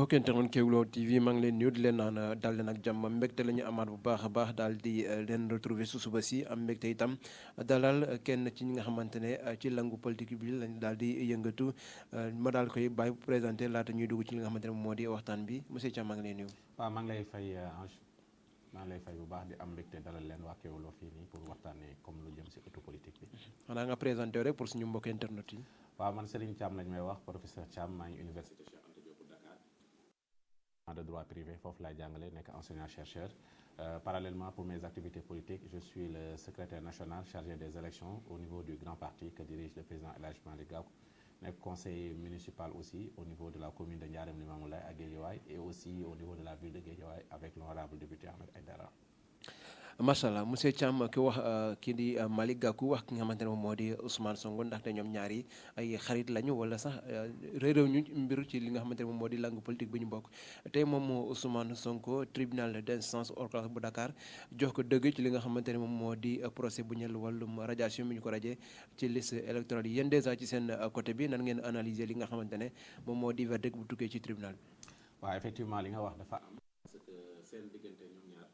mbokk internet Kéwoulo TV maa ngi leen nuyu di leen naan dal leen ak jàmm mbégte la ñu amaat bu baax a baax daal di leen retrouver su suba si am mbégte itam dalal kenn ci ñi nga xamante ne ci langu politique bi lañ daal di yëngatu ma daal koy bàyyi bu présenté laata ñuy dugg ci li nga xamante ne moo di waxtaan bi monsieur Thiam maa ngi leen nuyu. waaw maa ngi lay fay Ange maa ngi lay fay bu baax di am mbégte dalal leen waa Kéwoulo fii nii pour waxtaanee comme lu jëm si auto politique bi. xanaa nga présenté rek pour suñu mbokk internet yi. waaw man Serigne Thiam lañ may wax professeur Thiam maa ngi université Cheikh Anta Diop bu Dakar de droit privé foofu laay jàngale nekk enseignant chercheur parallèlement pour mes activités politiques je suis le secrétaire national chargé des élections au niveau du grand parti que dirige le président El Hadji Malick Gakou nekk conseiller municipal aussi au niveau de la commune de Ndiarème Limamoulaye à Guédiawaye et aussi au niveau de la ville de Guédiawaye avec l'honorable député Ahmed Aïdara. macha allah monsieur Thiam ki wax kii di Malick Gakou wax ki nga xamante ne moom moo di Ousmane Sonko ndaxte ñoom ñaari ay xarit lañu wala sax réeréew ñu mbir ci li nga xamante ne moom moo di langue politique bi ñu bokk tey moom moo Ousmane Sonko tribunal d'instance hors classe bu Dakar jox ko dëgg ci li nga xamante ne moom moo di procès bu ñeel wàllum radiation bi ñu ko rajee ci liste électorale yi yéen dèjà ci seen côté bi nan ngeen analyser li nga xamante ne moom moo di verdict bu tukkee ci tribunal bi. waaw effectivement li nga wax dafa am parce que seen diggante ñoom ñaar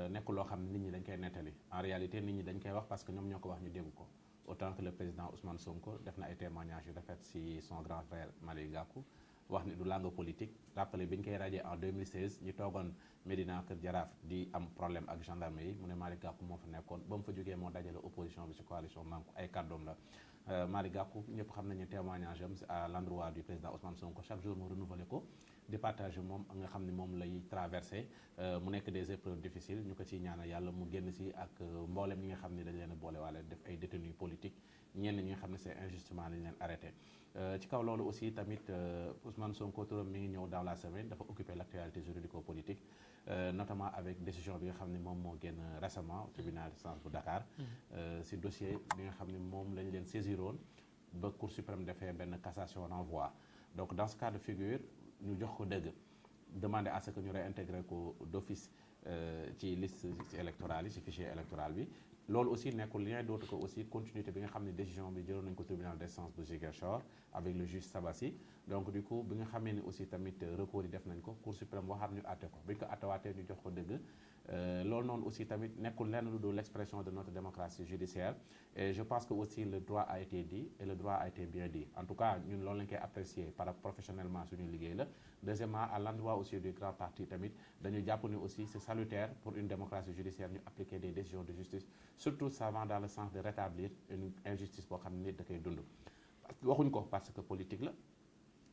nekkul loo xam ne nit ñi dañ koy nettali en réalité nit ñi dañ koy wax parce que ñoom ñoo ko wax ñu dégg ko autant que le président Ousmane Sonko def na ay témoignages yu rafet si son grand frère Malick Gakou wax ni du langue politique rappelé bi ñu koy radié en 2016 ñu toogoon Médina Kër Jaraaf di am problème ak gendarme yi mu ne Malick Gakou moo fa nekkoon ba mu fa jógee moo dajale opposition bi si coalition Manko ay kàddoom la Malick Gakou ñëpp xam nañu témoignage am à l'endroit du président Ousmane Sonko chaque jour mu renouvelé ko di partage moom nga xam ne moom lay traversé mu nekk des épreuves difficiles ñu ko ciy ñaanal yàlla mu génn si ak mboolem ñi nga xam ne dañ leen a boole waale def ay détenus politiques ñenn ñi nga xam ne c'est injustement lañ leen arrêté ci kaw loolu aussi tamit Ousmane Sonko turam mi ngi ñëw dans la semaine dafa occuper l'actualité juridico-politique notamment avec décision bi nga xam ne moom moo génn récemment au tribunal d'instance bu Dakar si dossier bi nga xam ne moom lañ leen saisiroon ba Cour suprême defee benn cassation renvoi donc dans ce cas de figure ñu jox ko dëgg demander à ce que ñu réintégrer ko d'office ci liste électorale yi ci fichier électoral bi loolu aussi nekkul rien d'autre que aussi continuité bi nga xam ne décision bi jëloon nañu ko tribunal d'instance bu Ziguinchor avec le juge Sabassi donc du coup bi nga xamee ni aussi tamit recours yi def nañ ko Cour suprême waxaat ñu àtte ko bi ñu ko àttewaatee ñu jox ko dëgg loolu noonu aussi tamit nekkul lenn lu dul l'expression de notre démocratie judiciaire et je pense que aussi le droit a été dit et le droit a été bien dit en tout cas ñun loolu lañ koy apprécier par professionnellement suñu liggéey la deuxièmement à l'endroit aussi du grand parti tamit dañu jàpp ni aussi c'est salutaire pour une démocratie judiciaire ñu appliquer des décisions de justice surtout ça va dans le sens de rétablir une injustice boo xam ne nit da koy dund waxuñ ko parce que politique la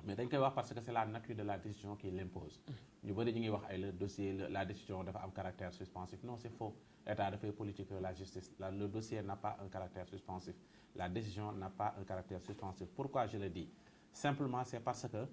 mais dañ koy wax parce que c'est la nature de la décision qui l'impose ñu bëri ñu ngi wax ay le dossier la décision dafa am caractère suspensif non c'est faux état dafay politique la justice le dossier n'a pas un caractère suspensif la décision n'a pas un caractère suspensif pourquoi je le dis simplement c'est parce que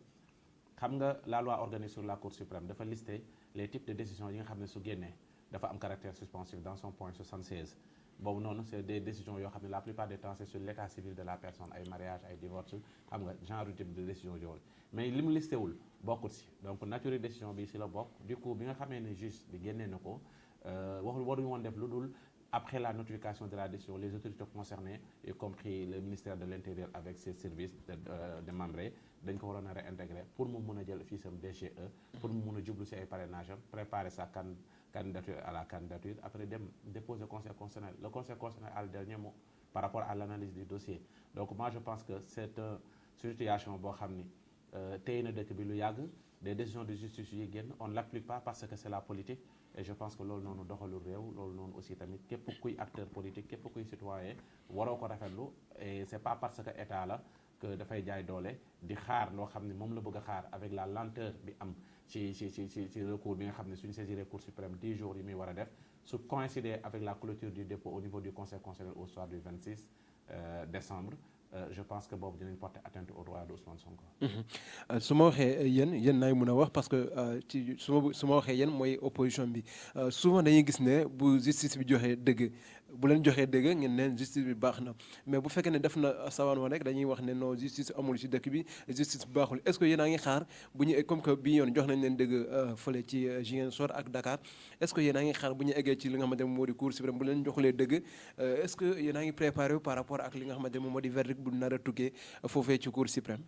xam nga la loi organique sur la Cour suprême dafa lister les types de décisions yi nga xam ne su génnee dafa am caractère suspensif dans son point 76 boobu noonu c'est des décisions yoo xam ne la plupart des temps c'est sur l'état civil de la personne ay mariage ay divorce xam nga genre type de décision yooyu mais li mu listé wul bokkut si donc nature décision bi si la bokk du coup bi nga xamee ne juge bi génnee na ko waruñu woon def lu dul après la notification de la décision les autorités concernées y compris le ministère de l'Intérieur avec ses services démembrés dañ ko waroon a réintégrer pour mu mun a jël fiisam DGE pour mu mun a jublu si ay parrainage am préparer sa candidature à la candidature après dem déposer conseil constitutionnel le conseil constitutionnel a le dernier mot par rapport à l'analyse du dossier donc moi je pense que c'est une situation boo xam ni téye na dëkk bi lu yàgg des décisions de justice yi génn on ne l'applique pas parce que c'est la politique et je pense que loolu noonu doxalul réew loolu noonu aussi tamit képp kuy acteur politique képp kuy citoyen waroo ko rafetlu et c'est pas parce que état la que dafay jaay doole di xaar loo xam ne moom la bëgg a xaar avec la lenteur bi am ci recours bi nga xam ne suñu saisiré Cour suprême 10 jours yi muy war a def su coïncider avec la clôture du dépôt au niveau du conseil constitutionnel au soir du 26 décembre je pense que boobu dinañ porter atteinte au droit de Ousmane Sonko. su ma waxee yéen naay mën a wax parce que ci su ma waxee yéen mooy opposition bi souvent dañuy gis ne bu justice bi joxee dëgg bu leen joxee dëgg ngeen ne justice bi baax na mais bu fekkee ne def na sawaan woon rek dañuy wax ne non justice amul ci dëkk bi justice bi baaxul est-ce que yéen a ngi xaar bu ñu comme que bii yoon jox nañ leen dëgg fële ci Ziguinchor ak Dakar est-ce que yéen a ngi xaar bu ñu eggee ci li nga xamante ne moo di Cour suprême bu leen joxulee dëgg est-ce que yéen a ngi préparé par rapport ak li nga xamante ne moo di verdict bu nar a tukkee foofee ci Cour suprême.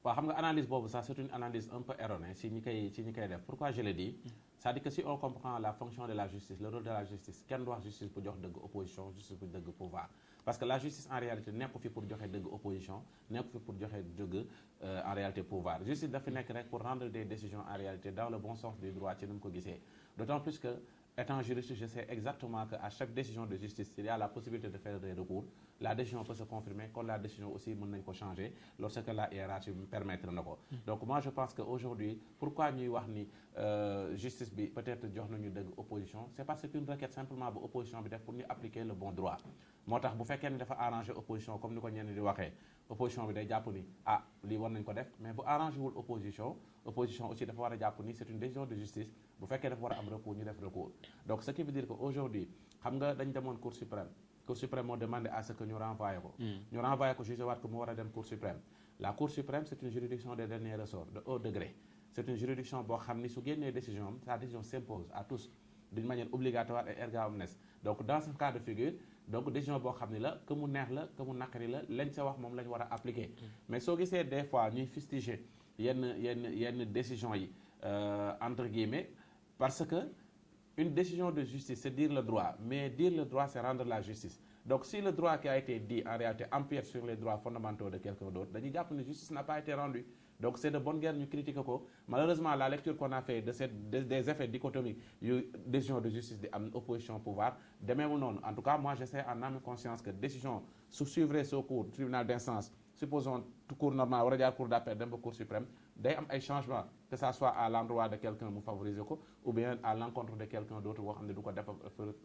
waaw xam nga analyse boobu sax c'est une analyse un peu erronée si ñi koy def pourquoi je le dis c'est-à-dire que si on comprend la fonction de la justice le rôle de la justice kenn du wax justice pour jox dëgg opposition justice pour dëgg pouvoir parce que la justice en réalité nekku fi pour joxe dëgg opposition nekku fi pour joxe dëgg en réalité pouvoir justice dafa nekk rek pour rendre des décisions en réalité dans le bon sens du droit ci ni mu ko gisee d'autant plus que étant juriste, je sais exactement qu'à chaque décision de justice, il y a la possibilité de faire des recours. La décision peut se confirmer, comme la décision aussi peut changer lorsque la hiérarchie me permettre. Donc moi je pense qu'aujourd'hui, pourquoi nous avons ni justice peut-être de opposition, c'est parce qu'une requête simplement de l'opposition pour nous appliquer le bon droit. Moi, si vous faites arranger l'opposition, comme nous avons dit, l'opposition day jàpp ni lii war nañ ko def mais bu arrangé wul opposition aussi dafa war a jàpp ni c'est une décision de justice bu fekkee dafa war a am recours ñu def recours donc ce qui veut dire que aujourd'hui xam nga dañ demoon cour suprême moo demandé à ce que ñu renvoyé ko jugé waat ko mu war a dem cour suprême la cour suprême c'est une juridiction de dernier ressort de haut degré c'est une juridiction boo xam ni su génnee décision sa décision s'impose à tous d'une manière obligatoire et erga omnes donc dans ce cas de figure donc décision boo xam ni la que mu neex la que mu naqari la lañ sa wax moom la ñu war a appliquer mais soo gisee des fois ñuy fustiger yenn décision yi entre guillemets parce que une décision de justice c'est dire le droit mais dire le droit c'est rendre la justice donc si le droit qui a été dit en réalité empiète sur les droits fondamentaux de quelqu'un d'autre dañuy jàpp ne justice n'a pas été rendue donc c'est de bonne guerre ñu critiquer ko malheureusement la lecture qu'on a fait des effets dichotomiques yu décision de justice di am opposition pouvoir demeewul noonu en tout cas moi je sais en âme et conscience que décision su suivre ce cours tribunal d'instance supposons tout cours normal war a jaar cour d'appel dem ba cour suprême day am ay changements que ça soit à l'endroit de quelqu'un mu favoriser ko ou bien à l'encontre de quelqu'un d'autre boo xam ne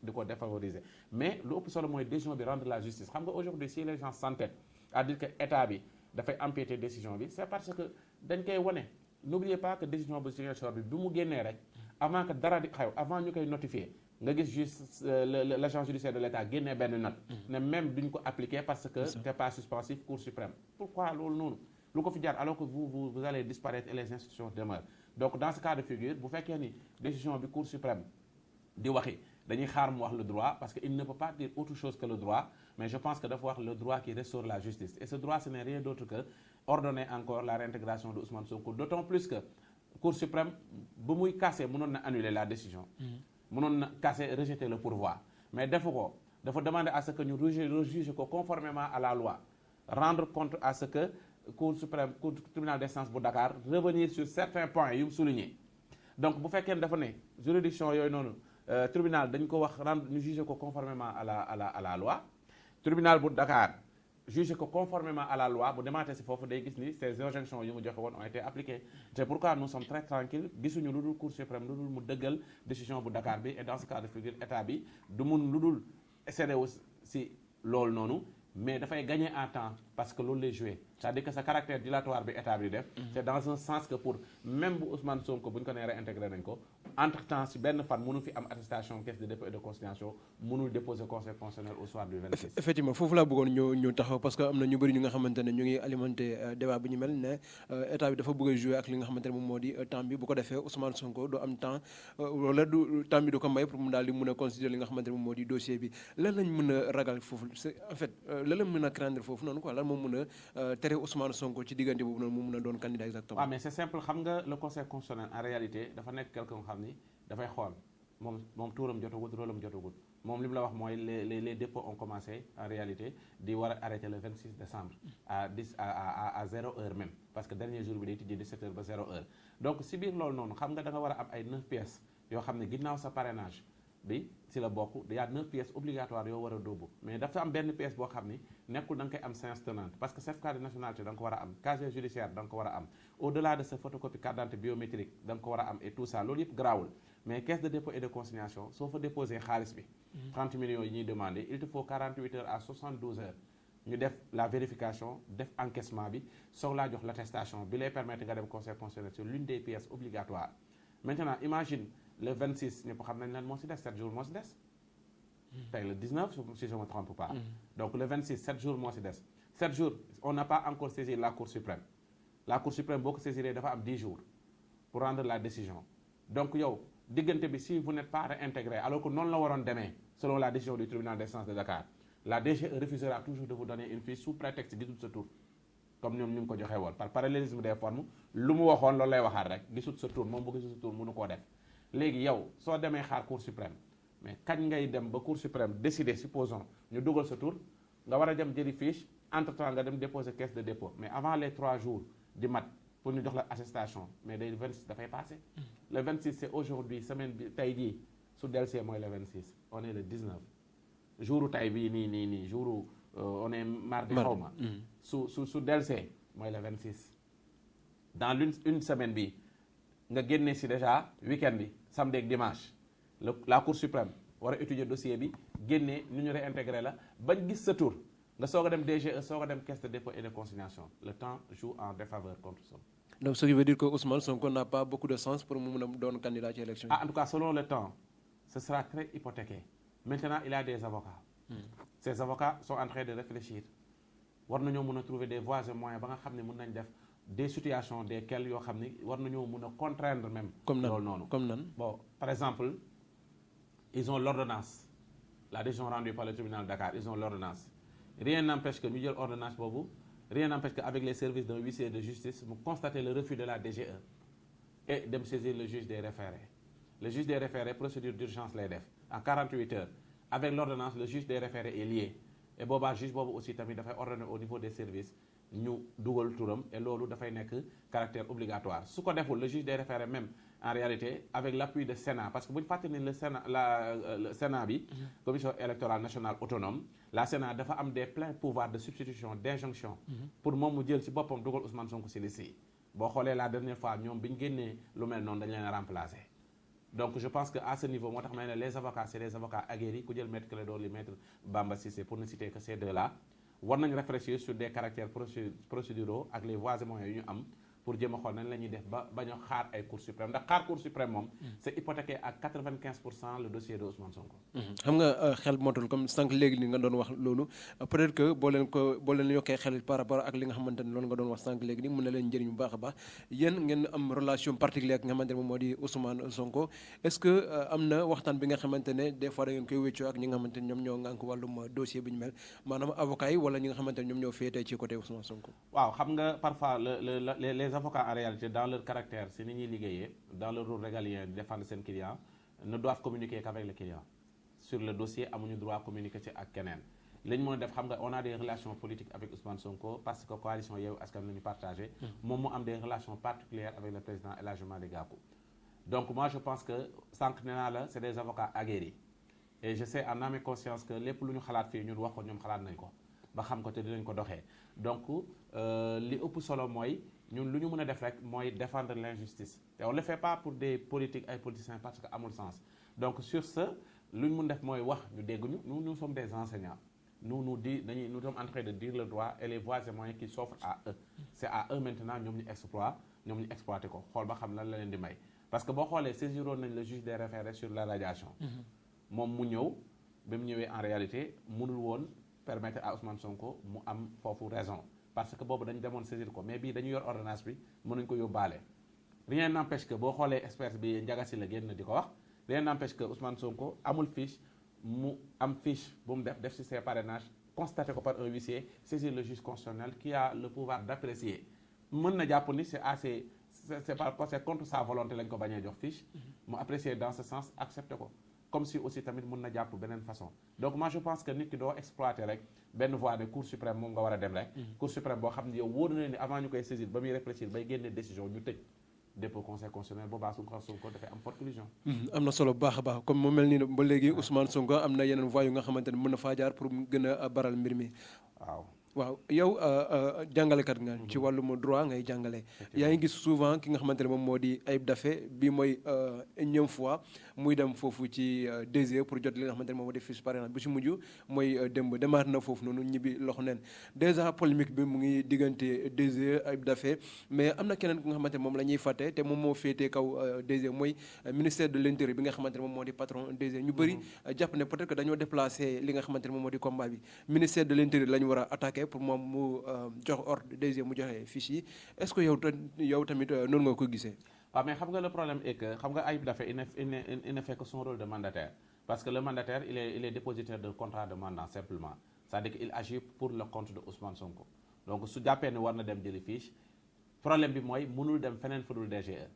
du ko défavoriser mais lu ëpp solo mooy décision bi rendre la justice xam nga aujourd'hui si les gens s'entêtent à dire que état bi dafay empiéter décision bi c'est parce que dañ koy wone n'oubliez pas que décision bi Ziguinchor bi mu génnee rek avant que dara di xew avant ñu koy notifier nga gis juste l'agent judiciaire de l'État génnee benn note ne même duñ ko appliquer parce que c'est pas suspensif cour suprême pourquoi loolu noonu lu ko fi jaar alors que vous allez disparaître et les institutions demeurent donc dans ce cas de figure bu fekkee ni décision bi cour suprême di waxi dañuy xaar mu wax le droit parce que il ne peut pas dire autre chose que le droit mais je pense que dafa wax le droit qui restaure la justice et ce droit ce n'est rien d'autre que ordonner encore la réintégration de Ousmane Sonko d'autant plus que cour suprême bu muy casser mënoon na annuler la décision mënoon na casser rejeter le pourvoi mais defu ko dafa demander à ce que ñu rejuge ko conformément à la loi rendre compte à ce que cour suprême cour tribunal d'instance bu Dakar revenir sur certains points yu mu souligné donc bu fekkee ne dafa ne juridiction yooyu noonu tribunal dañ ko wax rendre ñu juger ko conformément à la loi tribunal bu Dakar juger ko conformément à la loi bu demaatee si foofu day gis ni ces injonctions yu mu joxe woon ont été appliquées c'est pourquoi nous sommes très tranquilles gisuñu lu dul cour suprême lu dul mu dëggal décision bu Dakar bi et dans ce cas de figure état bi du mun lu dul céder si loolu noonu mais dafay gagner en temps parce que loolu lay jouer c'est-à-dire que sa caractère dilatoire bi état bi def c'est dans un sens que pour même bu Ousmane Sonko bu ñu ko nee réintégré nañ ko entre temps si benn fan mënu fi am attestation caisse de dépôt et de consignation mënul déposer conseil constitutionnel au soir du 26. effectivement foofu laa bëggoon ñu taxaw parce que am na ñu bëri ñu nga xamante ne ñu ngi alimenter débat bi ñu mel ne état bi dafa bëgg a jouer ak li nga xamante ne moom moo di temps bi bu ko defee Ousmane Sonko doo am temps wala du temps bi du ko may pour mu daal di mën a considérer li nga xamante ne moom moo di dossier bi lan lañ mën a ragal foofu c'est en fait lan lañ mën a craindre foofu noonu quoi lan moo mën a tere Ousmane Sonko ci diggante boobu noonu mu mën a doon candidat exactement. waaw mais c'est simple xam nga le conseil constitutionnel en réalité dafa nekk quelqu'un xam ni dafay xool moom tuuram jotagut rôlam jotagut moom li mu la wax mooy les dépôts ont commencé en réalité di war a arrêter le 26 décembre à 0 heure même parce que dernier jour bi day tijji 17 heures ba 0 heure donc si biir loolu noonu xam nga da nga war a am ay 9 pièces yoo xam ne ginnaaw sa parrainage bi si la bokk il y a 9 pièces obligatoires yoo war a dóobu mais dafa am benn pièce boo xam ni nekkul da nga koy am séance tenante parce que certificat de nationalité da nga ko war a am casier judiciaire da nga ko war a am au-delà de sa photocopie carte d'identité biométrique da nga ko war a am et tout ça loolu yëpp garaawul mais caisse de dépôt et de consignation soo fa déposé xaalis bi 30 millions yi ñuy demandé il te faut 48 heures à 72 heures ñu def la vérification def encaissement bi soog laa jox l'attestation bi lay permettre nga dem conseil constitutionnel sur l'une des pièces obligatoires maintenant imagine le 26 ñëpp xam nañ lan moo si des 7 jours moo si des tey le 19 si je me trompe pas donc le 26 7 jours moo si des 7 jours on n'a pas encore saisi la cour suprême boo ko saisiree dafa am 10 jours pour rendre la décision donc yow diggante bi si vous n'êtes pas réintégré alors que noonu la waroon demee selon la décision du tribunal d'instance de Dakar la DGE refusera toujours de vous donner une fiche sous prétexte gisul sa tur comme ñoom ñu ngi ko joxe woon par parallélisme des formes lu mu waxoon loolu lay waxaat rek gisut sa tour moom bu gisut sa tour mënu koo def léegi yow soo demee xaar cour suprême mais kañ ngay dem ba cour suprême décider supposons ñu dugal sa tour nga war a dem jëli fiche entre temps nga dem déposer caisse de dépôt mais avant les 3 jours di mat pour ñu jox la attestation mais day 26 dafay passé le 26 c'est aujourd'hui semaine bi tey jii su delsee mooy le 26 on est le 19 jouru tay bii nii jouru on est mardi xaw ma su delsee mooy le 26 dans une semaine bi nga génne si déjà week-end bi samedi ak dimanche la cour suprême war a étudier dossier bi génne ñu ñu réintégré la bañ gis sa tour nga soog a dem DGE soog a dem caisse de dépôt et de consignation le temps joue en défaveur contre Sonko. Donc ce qui veut dire que Ousmane Sonko n'a pas beaucoup de sens pour mu mun a doon candidat ci élection yi. En tout cas selon le temps ce sera très hypothéqué maintenant il a des avocats. Ces avocats sont en train de réfléchir war nañoo mën a trouver des voies et moyens ba nga xam ne mën nañ def des situations desquelles yoo xam ni war nañoo mën a contraindre même. comme nan loolu noonu comme nan. bon par exemple ils ont l'ordonnance la décision rendue par le tribunal de Dakar ils ont l'ordonnance rien n'empêche que ñu jël ordonnance boobu rien n'empêche que avec les services d'un huissier de justice mu constater le refus de la DGE et dem saisir le juge des référés le juge des référés procédure d'urgence lay def en 48 heures avec l'ordonnance le juge des référés est lié et boobaa juge boobu aussi tamit dafay ordonner au niveau des services ñu dugal turam et loolu dafay nekk caractère obligatoire su ko deful le juge des référés même en réalité avec l'appui de Sénat parce que bu ñu fàttali ne le Sénat bi commission électorale nationale autonome la Sénat dafa am des pleins pouvoirs de substitution d'injonction pour moom mu jël ci boppam dugal Ousmane Sonko ci liste yi boo xoolee la dernière fois ñoom bi ñu génnee lu mel noonu dañ leen a remplacer donc je pense que à ce niveau moo tax ma ne les avocats c'est des avocats aguerris ku jël maître Clédor Ly maître Bamba Cissé pour ne citer que ces deux là war nañ réfléchir sur des caractères procéduraux ak les voies et moyens yu ñu am pour jéem a xool nañ la ñuy def ba bañ a xaar ay cour suprême ndax xaar cour suprême moom c'est hypothéqué à 95% le dossier de Ousmane Sonko. xam nga xel motul comme sànq léegi ni nga doon wax loolu peut-être que boo leen yokkee xel par rapport ak li nga xamante ne loolu nga doon wax sànq léegi ni mën na leen njëriñ bu baax a baax yéen ngeen am relation particulière ak nga xamante ne moom moo di Ousmane Sonko est-ce que am na waxtaan bi nga xamante ne des fois da ngeen koy wéccoo ak ñi nga xamante ne ñoom ñoo ngànk wàllum dossier bi ñu mel maanaam avocat yi wala ñi nga xamante ne ñoom ñoo féetee ci côté Ousmane Sonko. waaw xam nga parfois les avocats en réalité dans leur caractère si ni ñuy liggéeyee dans leur rôle régalien de défendre seen client ne doivent communiquer qu'avec le client sur le dossier amuñu droit communiquer ci ak keneen li ñu mën a def xam nga on a des relations politiques avec Ousmane Sonko parce que coalition Yewwi Askan la ñu partagé moom mu am des relations particulières avec le président El Hadji Malick Gakou donc moi je pense que sànq nee naa la c'est des avocats aguerris et je sais en âme et conscience que lépp lu ñu xalaat fii ñun wax ko ñoom xalaat nañ ko ba xam ko te dinañ ko doxee donc li ëpp solo mooy ñun lu ñu mën a def rek mooy défendre l'injustice te on le fait pas pour des politiques ay politiciens parce que amul sens donc sur ce lu ñu mën def mooy wax ñu dégg ñu nous sommes des enseignants nous sommes en train de dire le droit et les voies et moyens qui s'offrent à eux c'est à eux maintenant ñoom ñu exploiter ko xool ba xam lan la leen di may parce que boo xoolee saisiroon nañ le juge des référés sur la radiation moom mu ñëw ba mu ñëwee en réalité mënul woon permettre à Ousmane Sonko mu am foofu raison parce que boobu dañu demoon saisir ko mais bii dañu yor ordonnance bi mënuñ ko yóbbaale rien n'empêche que boo xoolee expert bi njagasi la génn di ko wax rien n'empêche que Ousmane Sonko amul fiche mu am fiche bu mu def ci ses parrainages constaté ko par un huissier saisir le juge constitutionnel qui a le pouvoir d'apprécier mën na jàpp ni c'est contre sa volonté lañ ko bañee jox fiche mu apprécier dans ce sens accepté ko comme si aussi tamit mën na jàpp beneen façon donc moi je pense que nit ki doo exploiter rek benn voie de cour suprême moom nga war a dem rek cour suprême boo xam ne yow wóor na ni avant ñu koy saisir ba muy réfléchir bay génne décision ñu tëj dépôt conseil constitutionnel boobaa Sonko dafay am forte collision. am na solo bu baax a baax comme mu mel ni ba léegi Ousmane Sonko am na yeneen voies yu nga xamante ne mën na faa jaar pour mu gën a baral mbir mi waaw yow jàngalekat nga ci wàllum droit ngay jàngale yaa ngi gis souvent ki nga xamante ne moom moo di Ayib Daffé bi mooy énième fois muy dem foofu ci DG pour jot li nga xamante ne moom moo di fiche parrainage bu si mujj mooy démb demaat na foofu noonu ñibbi loxo neen déjà polémique bi mu ngi diggante DG Ayib Daffé mais am na keneen ku nga xamante ne moom la ñuy fàtte te moom moo féetee kaw DG mooy ministère de l'intérieur bi nga xamante ne moom moo di patron DG ñu bëri jàpp ne peut-être que dañoo déplacé li nga xamante ne moom moo di combat bi ministère de l'intérieur la ñu war a attaqué pour moom mu jox ordre DG mu joxe fiche yi est-ce que yow tamit noonu nga ko gisee. waaw mais xam nga le problème est que xam nga Ayib Daffé il ne fait que son rôle de mandataire parce que le mandataire il est dépositaire d'un contrat de mandat simplement c'est-à-dire qu'il agit pour le compte de Ousmane Sonko donc su jàppee ne war na dem jëli fiche problème bi mooy mënul dem feneen fu dul DGE.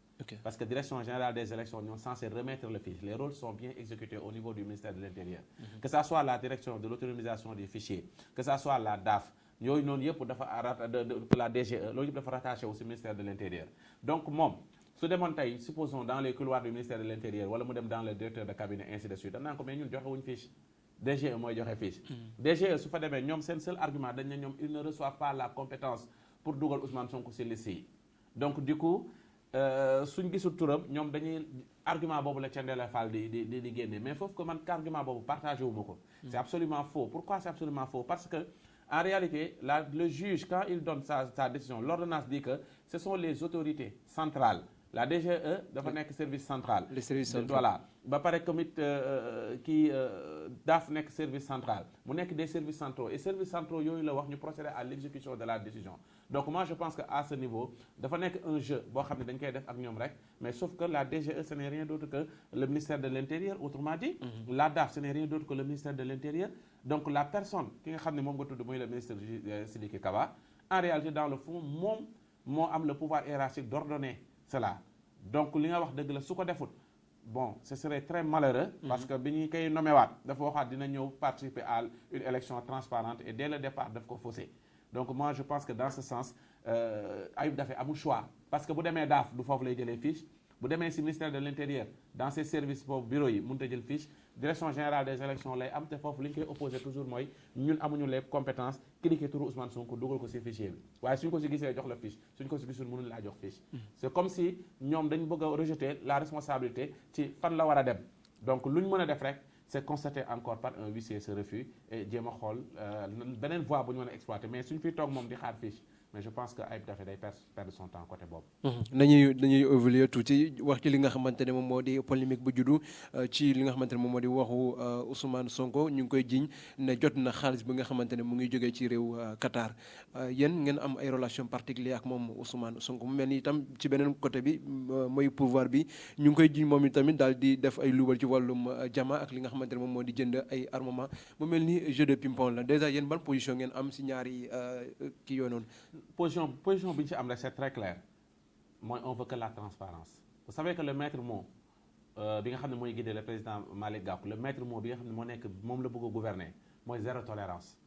Parce que direction générale des élections ñoo censé remettre le fiche. Les rôles sont bien exécutés au niveau du ministère de l'Intérieur. Que ça soit la direction de l'autonomisation des fichiers, que ça soit la DAF, yooyu noonu yëpp dafa la DGE loolu yëpp dafa rattaché aussi ministère de l'Intérieur. Donc moom su demoon tey supposons dans les couloirs du ministère de l'Intérieur wala mu dem dans le directeur de cabinet ainsi de suite danaa ko mais ñun joxe wuñ fiche. DGE mooy joxe fiche. DGE su fa demee ñoom seen seul argument dañ ne ñoom ils ne reçoivent pas la compétence pour dugal Ousmane Sonko ci liste yi. Donc du coup suñ gisul turam ñoom dañuy argument boobu la Thiendella Fall di génne mais foofu que man argument boobu partagé wu ma ko. C'est absolument faux. Pourquoi c'est absolument faux? Parce que en réalité le juge quand il donne sa décision l'ordonnance dit que ce sont les autorités centrales. La DGE dafa nekk service central. Le service central voilà ba pare tamit kii DAF nekk service central mu nekk des services centraux et services centraux yooyu la wax ñu procéder à l'exécution de la décision. Donc moi je pense que à ce niveau dafa nekk un jeu boo xam ne dañ koy def ak ñoom rek mais sauf que la DGE ce n'est rien d'autre que le ministère de l'Intérieur autrement dit. La DAF ce n'est rien d'autre que le ministère de l'Intérieur. Donc la personne ki nga xam ne moom nga tudd mooy le ministre Sidiki Kaba en réalité dans le fond moom moo am le pouvoir hiérarchique d'ordonner cela. Donc li nga wax dëgg la su ko defut bon ce serait très malheureux parce que bi ñu koy nommé waat dafa waxaat dina ñëw participer à une élection transparente et dès le départ daf ko faussé. Donc moi je pense que dans ce sens Ayib Daffé amul choix parce que bu demee DAF du foofu lay jëlee fiche bu demee ci ministère de l'Intérieur dans ses services foofu bureau yi mënut a jël fiche direction générale des élections lay am te foofu li ñu koy opposé toujours mooy ñun amuñu les compétences cliquer turu Ousmane Sonko dugal ko ci fichier bi waaye suñ ko ci gisee jox la fiche suñ ko ci gisul mënuñ laa jox fiche. C'est comme si ñoom dañ bëgg a rejeter la responsabilité ci fan la war a dem donc luñ mën a def rek c'est constaté encore par un huissier ce refus et jéem a xool beneen voie bu ñu mën a exploiter mais suñ fiy toog moom di xaar fiche. Mais je pense que Ayib Daffé day perdre son temps côté boobu. dañuy évoluer tuuti wax ci li nga xamante ne moom moo di polémique bu juddu ci li nga xamante ne moom moo di waxu Ousmane Sonko ñu ngi koy jiiñ ne jot na xaalis bi nga xamante ne mu ngi jógee ci réew Qatar yéen ngeen am ay relations particulières ak moom Ousmane Sonko mu mel ni itam ci beneen côté bi mooy pouvoir bi ñu ngi koy jiiñ moom itamit daal di def ay luubal ci wàllum jama ak li nga xamante ne moom moo di jënd ay armement mu mel ni jeu de ping-pong la déjà yéen ban position ngeen am si ñaari kii yooyu noonu. position bi ñu ci am rek c'est très clair mooy on veut que la transparence vous savez que le maître mot bi nga xam ne mooy guider le président Malick Gakou le maître mot bi nga xam ne moo nekk moom la bëgg a gouverner mooy zéro tolérance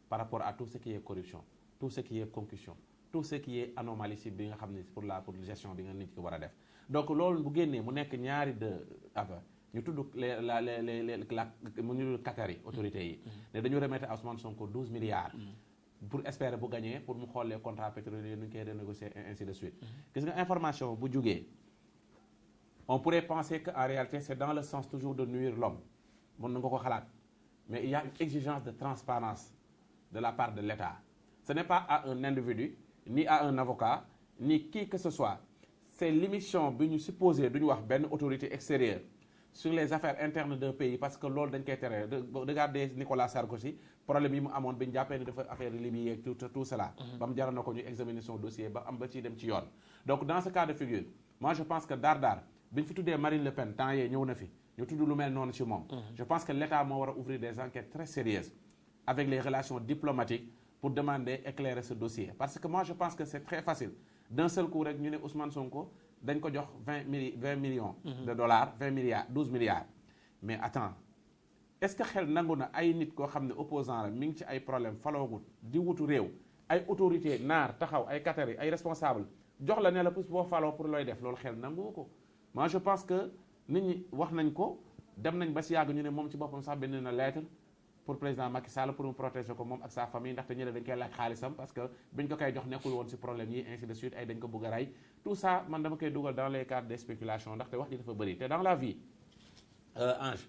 par rapport à tout ce qui est corruption tout ce qui est concussion tout ce qui est anomalie ci bi nga xam ne pour gestion bi nga nit ki war a def donc loolu bu génnee mu nekk ñaari de affaire ñu tudd mu ñu Qatar yi autorités yi ne dañu remettre à Ousmane Sonko 12 milliards pour espérer bu gagner pour mu xool les contrats pétroliers nu ñu koy renégocier et ainsi de suite gis nga information bu jugee on pourrait penser que en réalité c'est dans le sens toujours de nuire l'homme mën na nga ko xalaat mais il y a une exigence de transparence de la part de l'État ce n'est pas à un individu ni à un avocat ni qui que ce soit c'est l'émission bi ñu supposé duñu wax benn autorité extérieure sur les affaires internes d'un pays parce que loolu dañ koy tere regardez Nicolas Sarkozy problème yi mu amoon bi ñu jàppee ni dafa affaire Libye yeeg tout cela ba mu jaral na ko ñu examiner son dossier ba am ba ciy dem ci yoon donc dans ce cas de figure moi je pense que daar bi ñu fi tuddee Marine Le Pen temps yee ñëw na fi ñu tudd lu mel noonu ci moom je pense que l'État moo war a ouvrir des enquêtes très sérieuses avec les relations diplomatiques pour demander éclairer ce dossier parce que moi je pense que c'est très facile d'un seul coup rek ñu ne Ousmane Sonko dañ ko jox 20 millions de dollars 12 milliards mais attends est-ce que xel nangu na ay nit koo xam ne opposant la mi ngi ci ay problème faloogut di wutu réew ay autorité naar taxaw ay Qatari ay responsable jox la ne la plus boo faloo pour looy def loolu xel nangu ko moi je pense que nit ñi wax nañ ko dem nañ ba si yàgg ñu ne moom ci boppam sax bind na lettre pour président Macky Sall pour mu protéger ko moom ak sa famille ndaxte ñële dañ koy laaj xaalisam parce que biñ ko koy jox nekkul woon ci problème yi ainsi de suite ay dañ ko bëgg a rey tout ça man dama koy dugal dans les cadres des spéculations ndaxte wax ji dafa bëri te dans la vie Ange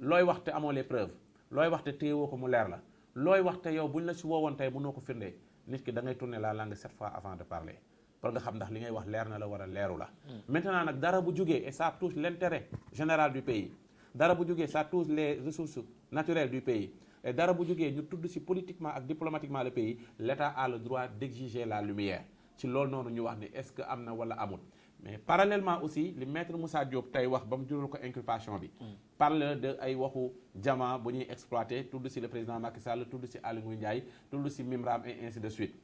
looy wax te amoo les preuves looy wax te téyewoo ko mu leer la looy wax te yow buñ la ci woowoon tey mënoo ko firndee nit ki da ngay tourner la langue 7 fois avant de parler pour nga xam ndax li ngay wax leer na la war a leeru la maintenant nag dara bu jógee et ça touche l'intérêt général du pays dara bu jógee ça touche les ressources naturelles du pays et dara bu jógee ñu tudd ci politiquement ak diplomatiquement le pays l'État a le droit d'exiger la lumière ci loolu noonu ñu wax ni est-ce que am na wala amul mais parallèlement aussi li maître Moussa Diop tey wax ba mu jural ko inculpation bi parle de ay waxu diamant bu ñuy exploiter tudd ci le président Macky Sall tudd ci Aly Ngouille Ndiaye tudd ci Mimram et ainsi de suite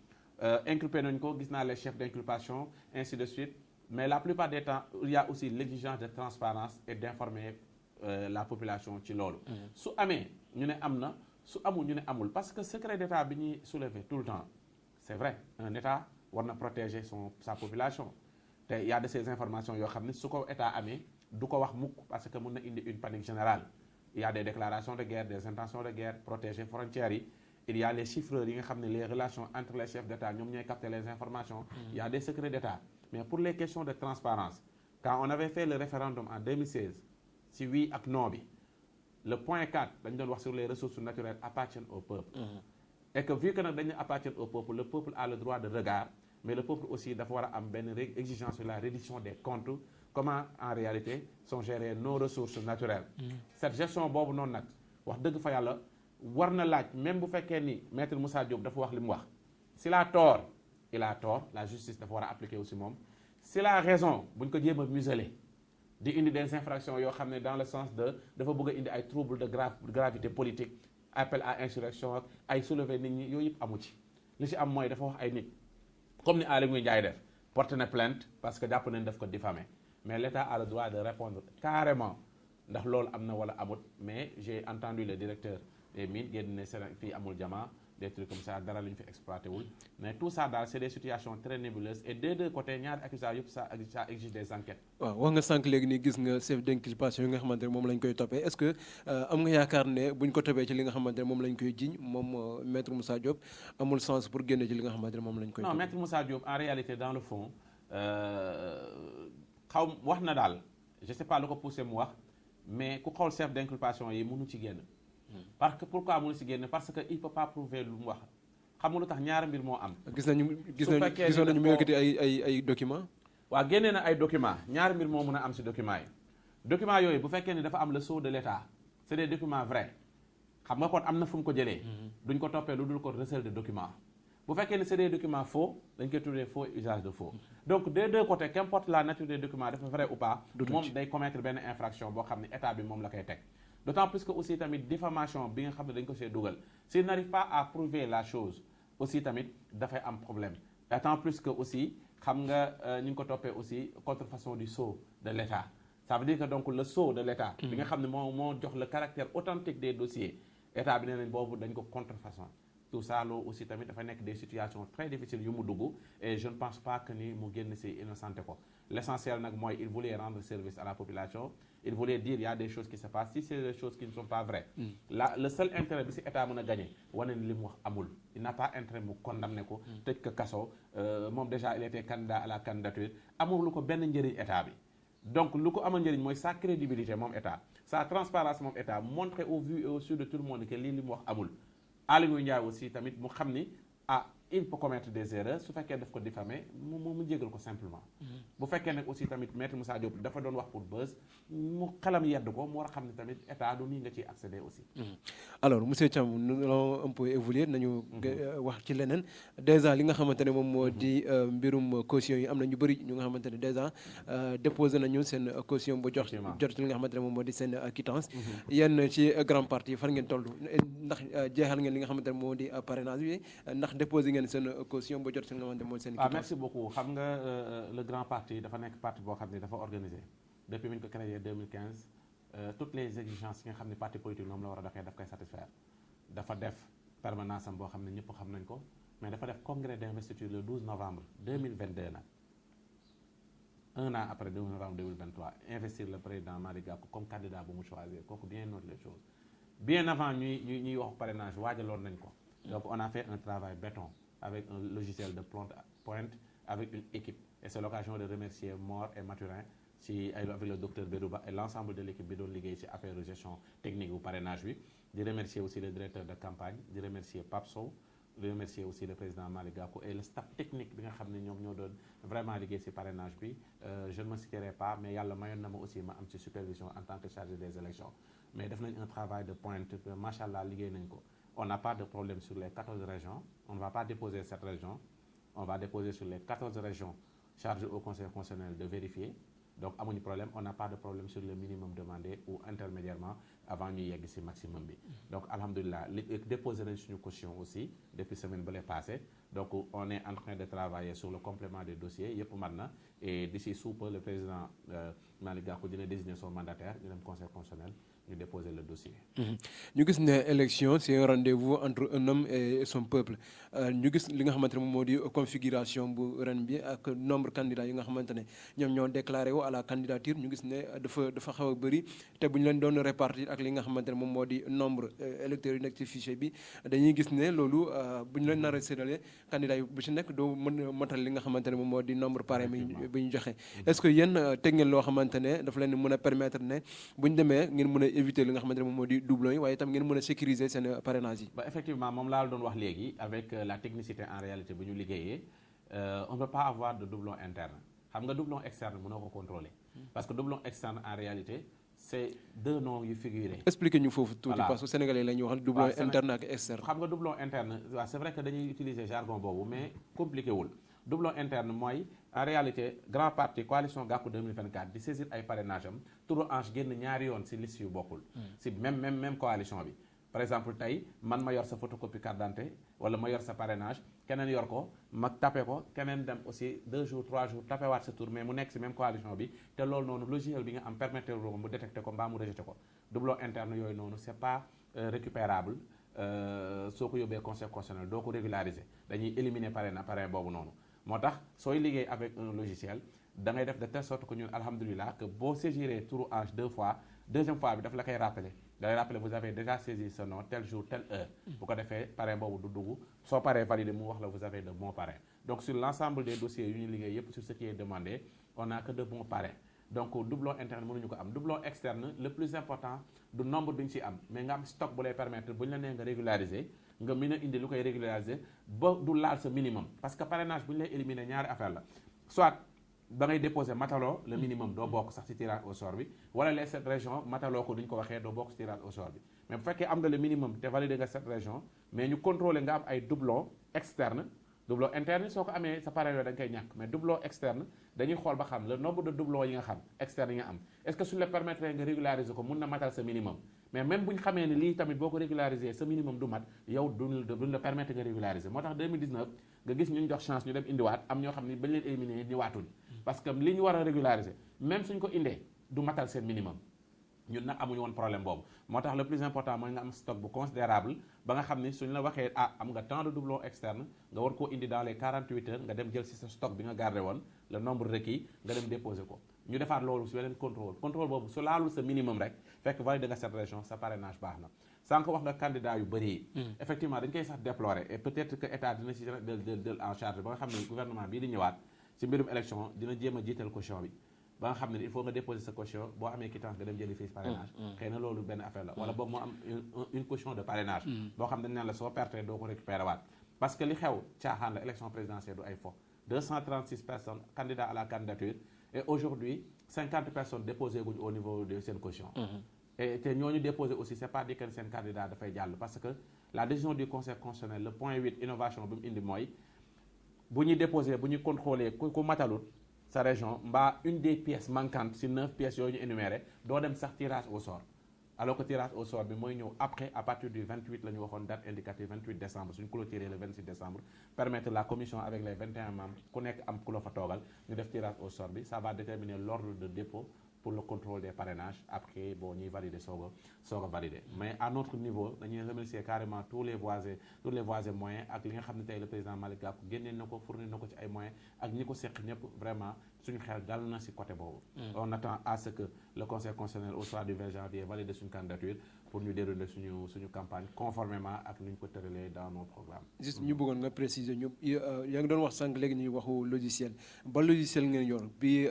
inculpé nañ ko gis naa les chefs d'inculpation ainsi de suite mais la plupart des temps il y a aussi l'exigence de transparence et d'informer la population ci loolu su amee ñu ne am na su amul ñu ne amul parce que secret d'état bi ñuy soulever tout le temps c'est vrai un état war na protéger sa population te y a de ces informations yoo xam ne su ko état amee du ko wax mukk parce que mën na indi une panique générale il y a des déclarations de guerre des intentions de guerre protéger frontières yi il y a les chiffreurs yi nga xam ne les relations entre les chefs d'état ñoom ñooy capter les informations il y a des secrets d'état mais pour les questions de transparence quand on avait fait le référendum en 2016 si oui ak non bi le point 4 dañu doon wax sur les ressources naturelles appartiennent au peuple et que vu que nag dañu appartiennent au peuple le peuple a le droit de regard mais le peuple aussi dafa war a am benn exigence sur la reddition des comptes comment en réalité sont gérées nos ressources naturelles cette gestion boobu noonu nag wax dëgg fa yàlla war na laaj même bu fekkee ni maître Moussa Diop dafa wax li mu wax s'il a tort il a tort la justice dafa war a appliquer aussi moom s'il a raison bu ñu ko jéem a museler di indi des infractions yoo xam ne dans le sens de dafa bëgg a indi ay troubles de gravité politique appel à insurrection ak ay soulever nit ñi yooyu yëpp amu ci li ci am mooy dafa wax ay nit comme ni Aly Ngouille Ndiaye def porté na plainte parce que jàpp nañ daf ko diffamer mais l'État a le droit de répondre carrément ndax loolu am na wala amut mais j'ai entendu le directeur des mines génn ne fii amul diamant des trucs comme ça dara lu ñu fi exploité wul mais tout ça daal c'est des situations très nébuleuses et des deux côtés ñaari accusation yëpp ça exige des enquêtes. waaw wax nga sànq léegi nii gis nga chef d'inculpation yi nga xamante ne moom lañ koy toppee est-ce que am nga yaakaar ne buñ ko toppee ci li nga xamante ne moom lañ koy jiñ moom maître Moussa Diop amul sens pour génne ci li nga xamante ne moom lañ koy. non maître Moussa Diop en réalité dans le fond xaw wax na daal je sais pas lu ko poussé mu wax mais ku xool chef d'inculpation yi mënu ci génn. parce que pourquoi mënu ci génn parce que il peut pas prouver lu mu wax xam nga lu tax ñaari mbir moo am. gisoon nañu mu yëkkati ay documents. waaw génnee na ay documents ñaari mbir moo mën a am ci documents yi documents yooyu bu fekkee ni dafa am le sceau de l'État c'est des documents vrais xam nga kon am na fu mu ko jëlee. duñ ko toppee lu dul ko recel de documents. bu fekkee ni c'est des documents faux dañ koy tuddee faux usage de faux donc des deux côtés qu'importe la nature des documents dafa vrai ou pas moom day commettre benn infraction boo xam ne état bi moom la koy teg d'autant plus que aussi tamit diffamation bi nga xam ne dañ ko see dugal s'il n'arrive pas à prouver la chose aussi tamit dafay am problème d'autant plus que aussi xam nga ñu ngi ko toppee aussi contrefaçon du sceau de l'État ça veut dire que donc le sceau de l'État bi nga xam ne moo jox le caractère authentique des dossiers état bi nee nañ boobu dañ ko contrefaçon tout ça loolu aussi tamit dafa nekk des situations très difficiles yu mu dugg et je ne pense pas que ni mu génn ci innocenté ko l'essentiel nag mooy il voulait rendre service à la population il voulait dire il y a des choses qui se passent si c'est des choses qui ne sont pas vraies le seul intérêt bi ci état mën a gagner wane ni li mu wax amul il n'a pas intérêt mu condamner ko tëj ko kaso moom déjà il était candidat à la candidature amul lu ko benn njëriñ état bi donc lu ko amal njëriñ mooy sa crédibilité moom état sa transparence moom état montrer au vu et au su de tout le monde que lii li mu wax amul Aly Ngouille Ndiaye aussi tamit mu xam ni il peut commettre des erreurs su fekkee daf ko diffamer mu jégal ko simplement bu fekkee nag aussi tamit maître Moussa Diop dafa doon wax pour buzz mu xelam yedd ko mu war a xam ne tamit état du nii nga ciy accéder aussi alors monsieur Thiam nous allons un peu évoluer nañu wax ci leneen déjà li nga xamante ne moom moo di mbirum caution yi am na ñu bëri ñu nga xamante ne déjà déposé nañu seen caution ba jot ci li nga xamante ne moom moo di seen quittance yéen ci grand parti fan ngeen toll ndax jeexal ngeen li nga xamante ne moo di parrainage bi ndax déposé ngeen seen caution ba jot ci li nga xamante ne moo di seen quittance. Merci beaucoup xam nga le grand parti dafa nekk parti boo xam ne dafa organisé depuis bi ñu ko créé 2015 toutes les exigences yi nga xam ne parti politique moom la war a doxee daf koy satisfaire dafa def permanence am boo xam ne ñëpp xam nañ ko mais dafa def congrès d'investiture le 12 novembre 2022 nag un an après 12 novembre 2023 investir le président Malick Gakou comme candidat bu mu choisir kooku bien note les choses bien avant ñuy wax parrainage waajaloon nañ ko donc on a fait un travail béton avec un logiciel de pointe avec une équipe et c'est l'occasion de remercier Mor et Mathurin avec le docteur Bédouba et l'ensemble de l'équipe bi doon liggéey ci affaire de gestion technique bu parrainage bi di remercier aussi le directeur de campagne di remercier Pape Sow di remercier aussi le président Malick Gakou et le staff technique bi nga xam ne ñoom ñoo doon vraiment liggéey ci parrainage bi je ne me citerai pas mais yàlla mayoon na ma aussi ma am ci supervision en tant que chargé des élections mais def nañ un travail de pointe machallah liggéey nañ ko on n'a pas de problème sur les 14 régions on ne va pas déposer cette région on va déposer sur les 14 régions chargées au conseil constitutionnel de vérifier donc amuñu problème on n'a pas de problème sur le minimum demandé ou intermédiairement avant ñuy yegg ci maximum bi donc alhamdulilah déposé nañ suñu caution aussi depuis semaine ba lay passé donc on est en train de travailler sur le complément des dossiers yëpp mat na et d'ici sous peu le président Malick Gakou dina désigner son mandataire ñu dem conseil constitutionnel ñu déposer le dossier. ñu gis ne élection c'est un rendez-vous entre un homme et son peuple ñu gis li nga xamante ne moom moo di configuration bu ren bi ak nombre candidat yi nga xamante ne ñoom ñoo déclaré wu à la candidature ñu gis ne dafa xaw a bëri te bu ñu leen doon répartir ak li nga xamante ne moom moo di nombre électeurs yi nekk ci fichier bi dañuy gis ne loolu bu ñu leen nar a séddale candidat yi bu ci nekk doo mën a matal li nga xamante ne moom moo di nombre parrain bi ñu joxe. est-ce que yéen teg ngeen loo xamante ne dafa leen mën a permettre ne bu ñu demee ngeen mën a éviter li nga xamante ne moom moo di doublon yi waaye itam ngeen mën a sécuriser seen parrainage yi. Ba effectivement moom laa la doon wax léegi avec la technicité en réalité bu ñu liggéeyee on ne peut pas avoir de doublon interne xam nga doublon externe mënoo ko contrôler parce que doublon externe en réalité c'est deux noms yu figuré. expliquez ñu foofu tuuti parce que sénégalais la ñuy wax doublon interne ak externe. xam nga doublon interne waaw c'est vrai que dañuy utiliser jargon boobu mais compliqué wul doublon interne mooy en réalité grand parti coalition Gakou 2024 di saisir ay parrainage am turu ange génn ñaari yoon ci liste yu bokkul ci même coalition bi par exemple tey man ma yor sa photocopie carte d'identité wala ma yor sa parrainage keneen yor ko ma tapé ko keneen dem aussi 2 jours 3 jours tapé waat sa tour mais mu nekk ci même coalition bi te loolu noonu logiciel bi nga am permettre ko mu détecté ko mbaa mu rejeté ko doublon interne yooyu noonu c'est pas récupérable soo ko yóbbee conseil constitutionnel doo ko régulariser dañuy éliminer parrain boobu noonu moo tax sooy liggéey avec un logiciel da ngay def de telle sorte que ñun alhamdulilah que boo saisiree turu ange 2 fois deuxième fois bi daf la koy rappeler da lay rappeler vous avez déjà saisi ce nom tel jour telle heure bu ko defee parrain boobu du dugg soo paree validé mu wax la vous avez de bons parrains donc sur l'ensemble des dossiers yu ñu liggéey yépp sur ce qui est demandé on n'a que de bons parrains donc doublon interne mënuñu ko am doublon externe le plus important du nombre bi ñu ci am mais nga am stock bu lay permettre bu ñu la nee nga régulariser nga mën a indi lu koy régulariser ba du laal sa minimum parce que parrainage bu ñu lay éliminer ñaari affaire la soit da ngay déposer mataloo le minimum doo bokk sax ci tirage au sort bi wala les 7 régions mataloo ko duñ ko waxee doo bokk ci tirage au sort bi mais bu fekkee am nga le minimum te validé nga 7 régions mais ñu contrôler nga am ay doublon externe doublon interne soo ko amee sa parrain yooyu dañ koy ñàkk mais doublon externe dañuy xool ba xam le nombre de doublons yi nga xam externe yi nga am est-ce que suñu la permettre nga régulariser ko mun na matal sa minimum mais même bu ñu xamee ne lii tamit boo ko régulariser sa minimum du mat yow duñ la permettre nga régulariser moo tax 2019 nga gis ñu jox chance ñu dem indiwaat am ñoo xam ne bañ leen éliminer ñëwaatuñ parce que li ñu war a régulariser même suñ ko indee du matal seen minimum ñun nag amuñu woon problème boobu moo tax le plus important mooy nga am stock bu considérable ba nga xam ni suñ la waxee am nga tant de doublons externes nga war koo indi dans les 48 heures nga dem jël ci sa stock bi nga gardé woon le nombre requis nga dem déposer ko ñu defaat loolu si beneen contrôle boobu su laalul sa minimum rek fekk validé nga cette région sa parrainage baax na sànq wax nga candidat yu bëri yi effectivement dañ koy sax déplorer et peut-être que état dina si del en charge ba nga xam ne gouvernement bii di ñëwaat si mbirum élection dina jéem a jiital caution bi ba nga xam ne il faut nga déposer sa caution boo amee quittance nga dem jëli fiche parrainage xëy na loolu benn affaire la wala boobu moo am une caution de parrainage boo xam ne dañ naan la soo perte doo ko récupérer waat parce que li xew caaxaan la élection présidentielle du ay fo 236 personnes candidats à la candidature et aujourd'hui 50 personnes déposé guñ au niveau de seen caution et te ñooñu déposé aussi c'est pas dit que seen candidat dafay jàll parce que la décision du conseil constitutionnel le point 8 innovation bi mu indi mooy bu ñuy déposé bu ñuy contrôler ku matalut sa région mbaa une des pièces manquantes si 9 pièces yooyu ñu énuméré doo dem sax tirage au sort alors que tirage au sort bi mooy ñëw après à partir du 28 la ñu waxoon date indicative 28 décembre suñu clôturé le 26 décembre permettre la commission avec les 21 membres ku nekk am ku la fa toogal ñu def tirage au sort bi ça va déterminer l'ordre de dépôt pour le contrôle des parrainages après bon ñuy valider soog a valider mais à notre niveau dañuy remercier carrément tous les voies et moyens ak li nga xam ne tey le président Malick Gakou génnee na ko fournir na ko ci ay moyens ak ñi ko seq ñëpp vraiment suñu xel dal na ci côté boobu on attend à ce que le conseil constitutionnel au soir du 20 janvier valide suñu candidature pour ñu dérouler suñu campagne conformément ak ni ñu ko tëralee dans nos programmes. juste ñu bëggoon nga préciser ñu yaa ngi doon wax sànq léegi ñuy waxu logiciel ba logiciel ngeen yor bi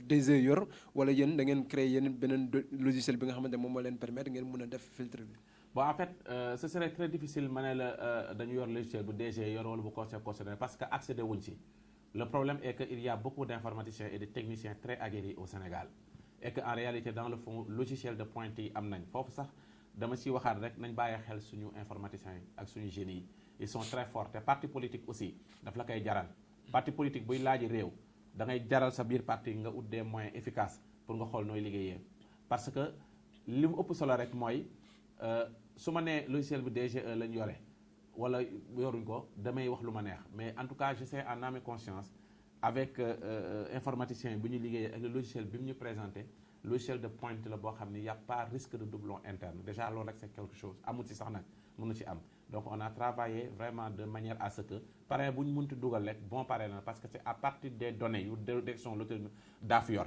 DG yor wala yéen da ngeen créer yéen beneen logiciel bi nga xamante moom moo leen permettre ngeen mën a def filtre bi. bon en fait ce serait très difficile ma ne la dañu yor logiciel bu DG yor wala bu conseil constitutionnel parce que accéder wuñ ci le problème est que il y a beaucoup d'informaticiens et de techniciens très aguerris au Sénégal et que en réalité dans le fond logiciel de pointe yi am nañ foofu sax dama ciy waxaat rek nañ bàyyi xel suñu informaticiens yi ak suñu génies yi ils sont très forts te parti politique aussi daf la koy jaral parti politique buy laaji réew da ngay jaral sa biir parti nga ut des moyens efficaces pour nga xool nooy liggéeyee parce que li mu ëpp solo rek mooy su ma nee logiciel bi DGE lañ yore wala yoruñ ko damay wax lu ma neex mais en tout cas je sais en âme et conscience avec informaticien bi ñu liggéeyee ak le logiciel bi mu ñu présenté logiciel de pointe la boo xam ni y a pas risque de doublon interne déjà loolu rek c'est quelque chose amul ci sax nag mënu ci am donc on a travaillé vraiment de manière à ce que parrain bu ñu mënti dugal rek bon parrain na parce que c'est à partir des données yu direction l'autorité daaf yor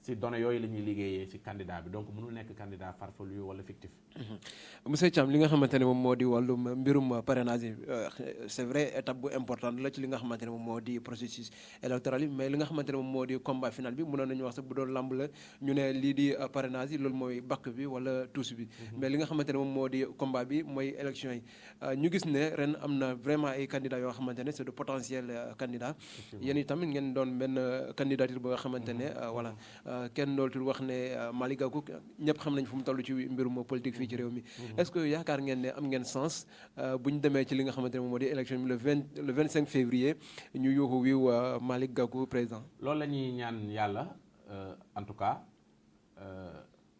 ci données yooyu la ñuy liggéeyee ci candidat bi donc mënul nekk candidat farfelu wala fictif. monsieur Thiam li nga xamante ne moom moo di wàllum mbirum parrainage yi c'est vrai étape bu importante la ci li nga xamante ne moom moo di processus électoral yi mais li nga xamante ne moom moo di combat final bi mënoon nañu wax sax bu doon lamb la ñu ne lii di parrainage yi loolu mooy bakk bi wala tuus bi mais li nga xamante ne moom moo di combat bi mooy élection yi ñu gis ne ren am na vraiment ay candidats yoo xamante ne c'est de potentiels candidats yéen itamit ngeen doon benn candidature ba nga xamante ne voilà kenn dooltul wax ne Malick Gakou ñëpp xam nañ fu mu toll ci mbirum politique fii ci réew mi est-ce que yaakaar ngeen ne am ngeen sens bu ñu demee ci li nga xamante ne moom moo di élection bi le 25 février ñu yuuxu wiiw Malick Gakou président. loolu la ñuy ñaan yàlla en tout cas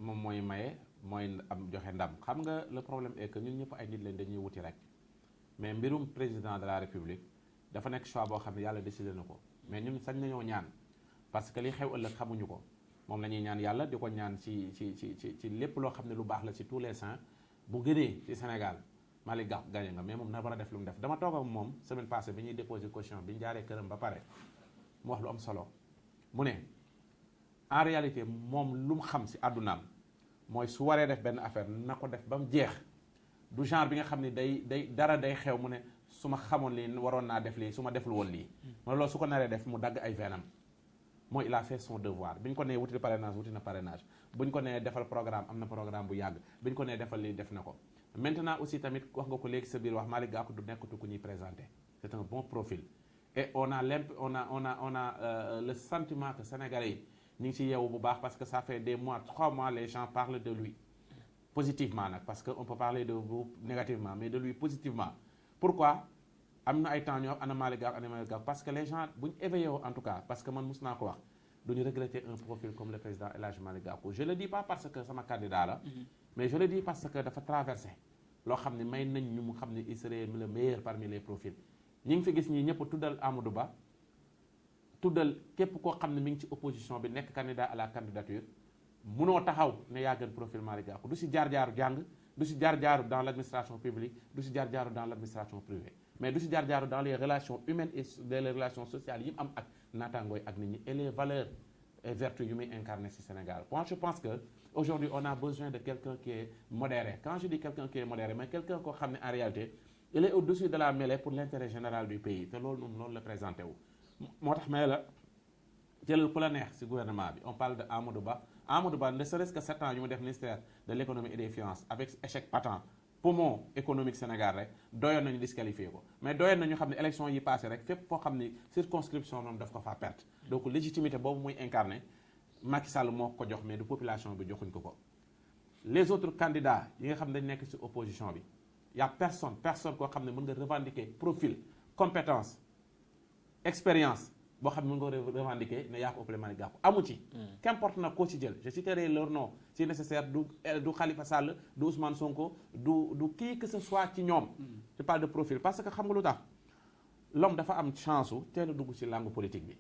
moom mooy maye mooy am joxe ndam xam nga le problème est que ñun ñëpp ay nit leen dañuy wuti rek mais mbirum président de la république dafa nekk choix boo xam ne yàlla décidé na ko mais ñun sañ nañoo ñaan parce que li xew ëllëg xamuñu ko. moom la ñuy ñaan yàlla di ko ñaan ci lépp loo xam ne lu baax la ci tous les saints bu gënee ci Sénégal Malick Gakou gagné nga mais moom na war a def lu mu def dama toog ak moom semaine passée bi ñuy déposé caution bi ñu jaaree këram ba pare mu wax lu am solo mu ne en réalité moom lu mu xam ci àddunaam mooy su waree def benn affaire na ko def ba mu jeex du genre bi nga xam ne day dara day xew mu ne su ma xamoon lii waroon naa def lii su ma deful woon lii mu ne loolu su ko naree def mu dagg ay venam mooy il a fait son devoir bi ñu ko nee wuti parrainage wuti na parrainage bu ñu ko nee defal programme am na programme bu yàgg bi ñu ko nee defal lii def na ko maintenant aussi tamit wax nga ko léegi sa biir wax Malick Gakou du nekkatu ku ñuy présenté c'est un bon profil et on a le sentiment que Sénégalais yi ñu ngi ci yeewu bu baax parce que ça fait des mois 3 mois les gens parlent de lui positivement nag parce que on peut parler de vous négativement mais de lui positivement pourquoi am na ay temps ñoo ana Malick Gakou parce que les gens bu ñu éveillé en tout cas parce que man mus naa ko wax duñu regretter un profil comme le président El Hadji Malick Gakou je le dis pas parce que sama candidat la mais je le dis parce que dafa traversé loo xam ne may nañ ñu mu xam ne il serait le meilleur parmi les profils ñi ngi fi gis ñi ñëpp tuddal Amadou Ba tuddal képp koo xam ne mi ngi ci opposition bi nekk candidat à la candidature munoo taxaw ne yaa gën profil Malick Gakou du si jaar-jaaru jàng du si jaar-jaaru dans l'administration publique du si jaar-jaaru dans l'administration privée mais du si jaar-jaaru dans les relations humaines et les relations sociales yi mu am ak naataangooy ak nit ñi et les valeurs et vertus yu muy incarné ci Sénégal. Moi je pense que aujourd'hui on a besoin de quelqu'un qui est modéré. Quand je dis quelqu'un qui est modéré mais quelqu'un koo xam ne en réalité il est au-dessus de la mêlée pour l'intérêt général du pays te loolu moom loolu la présenté wu. moo tax mais la jëlal ku la neex ci gouvernement bi on parle de Amadou Ba ne serait-ce que 7 ans yu mu def ministère de l'économie et des finances avec échec patent. poumon économique Sénégal rek doyoon nañu disqualifié ko mais doyoon nañu xam ne élection yi passé rek fépp foo xam ne circonscription moom daf ko faa perte donc légitimité boobu muy incarné Macky Sall moo ko jox mais du population bi joxuñ ko les autres candidats yi nga xam ne dañ nekk ci opposition bi y a personne koo xam ne mën nga revendiquer profil compétence expérience boo xam ne mën nga revendiquer ne yaa ko ëppale Malick Gakou amu ci qu'importe nag koo ci jël je citerai leur nom si nécessaire du Khalifa Sall du Ousmane Sonko du qui que ce soit ci ñoom je parle de profil parce que xam nga lu tax l'homme dafa am chance u teel a dugg ci langue politique bi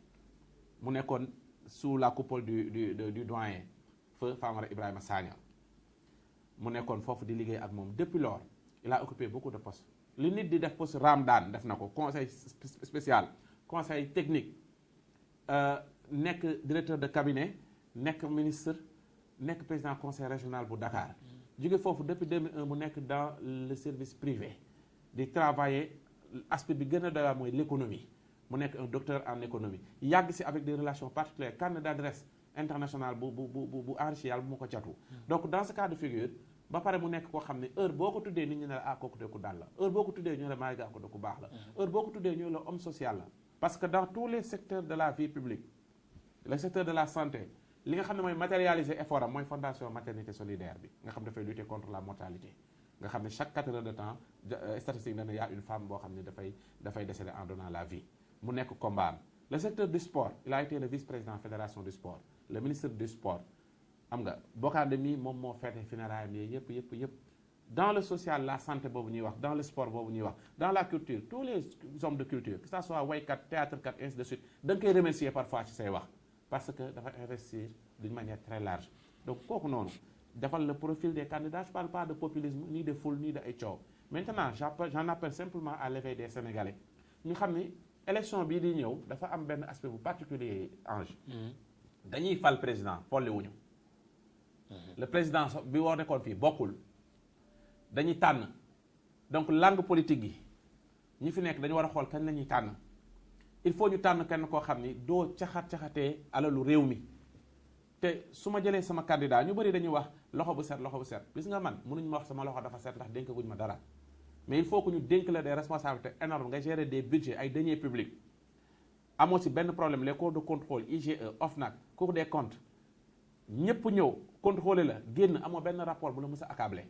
mu nekkoon sous la coupole du doyen feu Famara Ibrahima Sagna mu nekkoon foofu di liggéey ak moom depuis lors il a occupé beaucoup de postes li nit di def poste Ramdan def na ko conseil spécial conseil technique nekk directeur de cabinet nekk ministre nekk président conseil régional bu Dakar jóge foofu depuis 2001 mu nekk dans le service privé di travailler aspect bi gën a doy waar mooy l'économie mu nekk un docteur en économie yàgg si avec des relations particulières carnet d'adresse international bu enrichi yàlla bu ma ko catu donc dans ce cas de figure ba pare mu nekk koo xam ne heure boo ko tuddee nit ñi ne la kooku de ku dal la heure boo ko tuddee ñu ne la Malick Gakou de ku baax la heure boo ko tuddee ñu ne la homme social la parce que dans tous les secteurs de la vie publique le secteur de la santé li nga xam ne mooy matérialiser effort am mooy fondation maternité solidaire bi nga xam dafay lutter contre la mortalité nga xam ne chaque 4 heures de temps statistique dana y a une femme boo xam ne dafay décéder en donnant la vie mu nekk combat am le secteur du sport il a été le vice-président fédération du sport le ministre du sport xam nga Bokande mi moom moo feete funérailles yi yëpp dans le social la santé boobu ñuy wax dans le sport boobu ñuy wax dans la culture tous les hommes de culture que ça soit waykat théâtre kat ainsi de suite da nga koy remercier parfois ci say wax parce que dafa investir d'une manière très large donc kooku noonu defal le profil des candidats je parle pas de populisme ni de foule ni de ay coow maintenant j'en appelle simplement à l'éveil des Sénégalais ñu xam ni élection bii di ñëw dafa am benn aspect bu particulier Ange dañuy fal président folli wuñu le président bi war nekkoon fii bokkul dañuy tànn donc langue politique yi ñi fi nekk dañu war a xool kañ la ñuy tànn il faut ñu tànn kenn koo xam ni doo caxatee alalu réew mi te su ma jëlee sama candidat ñu bëri dañuy wax loxo bu set gis nga man mënuñu ma wax sama loxo dafa set ndax dénk guñ ma dara mais il faut que ñu dénk la des responsabilités énormes nga gérer des budgets ay deniers publics amoo ci benn problème les cours de contrôle IGE OFNAC Cour des comptes ñëpp ñëw contrôler la génn amoo benn rapport bu la mës a accablé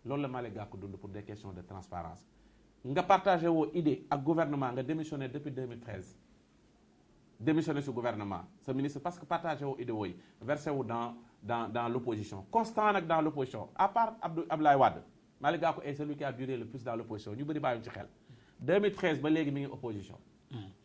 loolu la Malick Gakou dund pour des questions de transparence nga partagé woo idée ak gouvernement nga démissionné depuis 2013 démissionné su gouvernement sa ministre parce que partagé woo idée wooyu versé wu dans l'opposition constant nag dans l'opposition à part Abdoulaye Wade Malick Gakou est celui qui a duré le plus dans l'opposition ñu bëri bàyyiñu ci xel 2013 ba léegi mi ngi opposition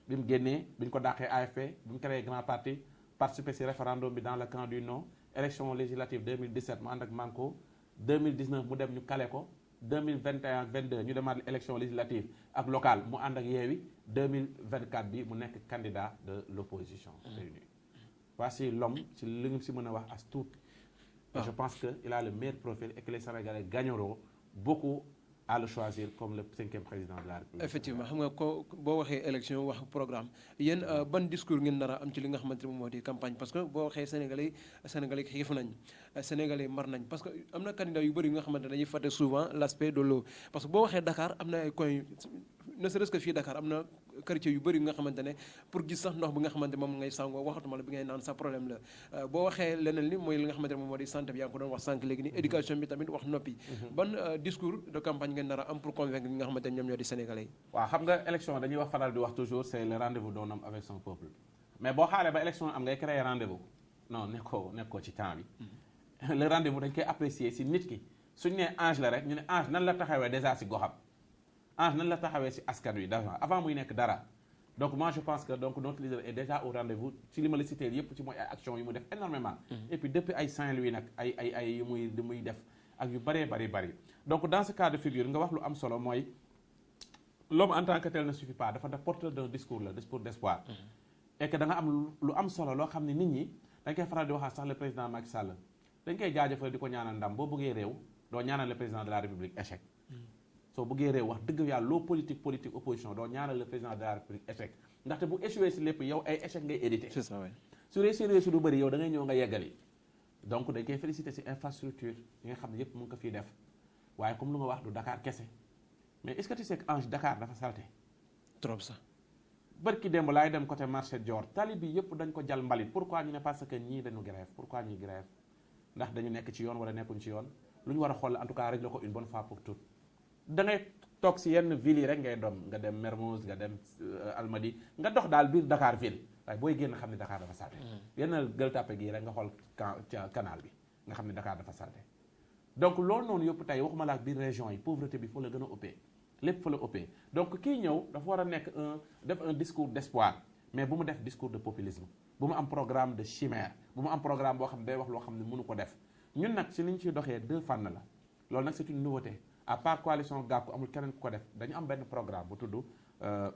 bi mu génnee bi ñu ko dàqee AFP bi mu créé grand parti participer ci référendum bi dans le camp du non élection législative 2017 mu ànd ak Manko 2019 mu dem ñu kale ko 2021 22 ñu demaat élection législative ak locale mu ànd ak Yewwi 2024 bi mu nekk candidat de l'opposition réunie voici l'homme ci li ñu si mën a wax as tuut et je pense que il a le meilleur profil et que les Sénégalais gagneront beaucoup à le choisir comme le 5e président de la République. Effectivement xam nga ko boo waxee élection wax programme yéen ban discours ngeen nar a am ci li nga xamante ne moom moo di campagne parce que boo waxee Sénégalais xiif nañ Sénégalais mar nañ parce que am na candidat yu bëri yu nga xamante ne dañuy fàtte souvent l'aspect de l'eau parce que boo waxee Dakar am na ay coins ne serait-ce que fii Dakar am na quartier yu bëri yu nga xamante ne pour gis sax ndox bi nga xamante moom ngay sangoo waxatuma la bi ngay naan sa problème la boo waxee leneen li mooy li nga xamante ne moom moo di santé bi yaa ngi ko doon wax sànq léegi ni éducation bi tamit wax noppi ban discours de campagne ngeen nar a am pour convaincre ñi nga xamante ne ñoom ñoo di sénégalais yi waaw xam nga élection dañuy wax faral di wax toujours c'est le rendez-vous d'un homme avec son peuple mais boo xaaree ba élection am ngay créer rendez-vous non nekkoo ci temps bi le rendez-vous dañ koy apprécier si nit ki suñu nee Ange la rek ñu ne Ange nan la taxawee déjà si goxam Ange nan la taxawee si askan wi avant muy nekk dara donc moi je pense que donc notre leader est déjà au rendez-vous ci li ma la cité yëpp ci mooy ay actions yu mu def énormément et puis depuis ay Saint-Louis nag ay yu muy def ak yu bari donc dans ce cas de figure nga wax lu am solo mooy l'homme en tant que tel ne suffit pas dafa def porteur d'un discours d'espoir et que da nga am lu am solo loo xam ne nit ñi dañ koy faral di waxaat sax le président Macky Sall dañ koy jaajëfal di ko ñaanal ndam boo bëggee réew doo ñaanal le président de la République échec soo bëggee réew wax dëgg yàlla loo politique opposition doo ñaanal le président de la République échec ndaxte bu échoué si lépp yow ay échec ngay édité c'est ça ouais. su réussir du bëri yow da ngay ñëw nga yeggali donc dañ koy féliciter si infrastructure yi nga xam ne yépp mu ngi ko fiy def waaye comme lu nga wax du Dakar kese mais est-ce que tu sais que Ange Dakar dafa salté trop ça bërki démb laay dem côté marché Dior tali bi yépp dañ ko jal mbalit pourquoi ñu ne parce que ñii dañu grève pourquoi ñuy grève ndax dañu nekk ci yoon wala nekkuñ ci yoon lu ñu war a xool en tout cas régler ko une bonne fois pour toutes da ngay toog si yenn villes yi rek ngay doom nga dem Mermoz nga dem Almadies nga dox daal biir Dakar ville waaye booy génn xam ne Dakar dafa salté yenn Gueule Tapée gii rek nga xool canal bi nga xam ne Dakar dafa salté donc loolu noonu yëpp tey waxuma la ak biir région yi pauvreté bi fa la gën a ëppee lépp fa la ëppee donc kii ñëw dafa war a nekk def un discours d'espoir mais bu mu def discours de populisme bu mu am programme de chimère bu mu am programme boo xam ne day wax loo xam ne mënu ko def ñun nag si ni ñu ciy doxee deux fànn la loolu nag c'est une nouveauté à part coalition Gakou amul keneen ku ko def dañu am benn programme bu tudd